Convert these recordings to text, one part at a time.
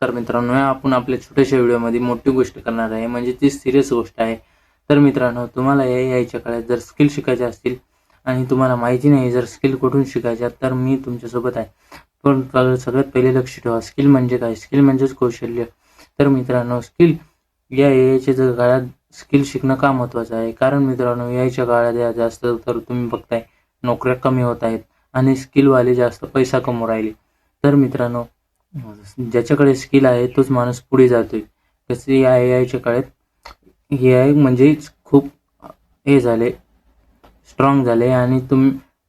तर मित्रांनो, आपण आपल्या छोट्याशा व्हिडिओमध्ये मोठी गोष्ट करणार आहे, म्हणजे ती सिरियस गोष्ट आहे. तर मित्रांनो, तुम्हाला यायच्या काळात जर स्किल शिकायच्या असतील आणि तुम्हाला माहिती नाही जर स्किल कुठून शिकायच्या, तर मी तुमच्यासोबत आहे. पण सगळ्यात पहिले लक्ष ठेवा, स्किल म्हणजे काय? स्किल म्हणजेच कौशल्य. तर मित्रांनो, स्किल या यायच्या जर काळात स्किल शिकणं का महत्त्वाचं आहे? कारण मित्रांनो, यायच्या काळात या जास्त तर तुम्ही बघताय नोकऱ्या कमी होत आहेत आणि स्किलवाले जास्त पैसा कमवू राहिले. तर मित्रांनो, ज्याच्याकडे स्किल आहे तोच माणूस पुढे जातोय. तसे या एआयच्या काळात एआय म्हणजे खूप हे झाले, स्ट्रॉंग झाले आणि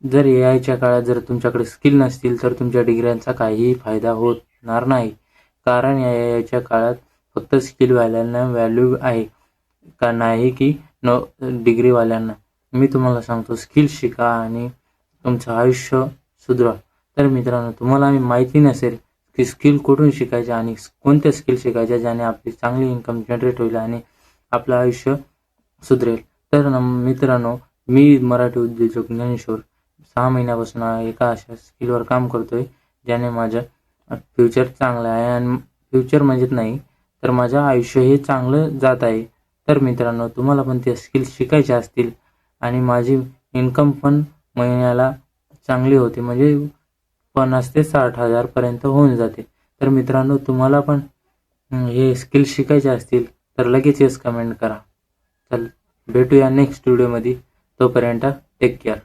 जर एआयच्या काळात जर तुमच्याकडे स्किल नसतील तर तुमच्या डिग्र्यांचा काहीही फायदा होणार नाही. कारण या एआयच्या काळात फक्त स्किलवाल्यांना व्हॅल्यू आहे का नाही की डिग्रीवाल्यांना. मी तुम्हाला सांगतो, स्किल शिका आणि तुमचं आयुष्य सुधरा. तर मित्रांनो, तुम्हाला माहिती नसेल की स्किल कुठून शिकायचे आणि कोणत्या स्किल शिकायच्या ज्याने आपली चांगली इन्कम जनरेट होईल आणि आपलं आयुष्य सुधरेल. तर मित्रांनो, मी मराठी उद्योजक ज्ञानेश्वर 6 महिन्यापासून एका अशा स्किलवर काम करतोय ज्याने माझं फ्युचर चांगलं आहे आणि फ्युचर म्हणजेच नाही तर माझं आयुष्य हे चांगलं जात आहे. तर मित्रांनो, तुम्हाला पण ते स्किल शिकायचे असतील आणि माझी इन्कम पण महिन्याला चांगली होते, म्हणजे 50,000 ते 60,000 पर्यंत होऊन जाते. तर मित्रांनो, तुम्हाला पण हे स्किल शिकायचे असतील तर लगेच कमेंट करा. चल, भेटूया नेक्स्ट व्हिडिओमध्ये. तोपर्यंत टेक केअर.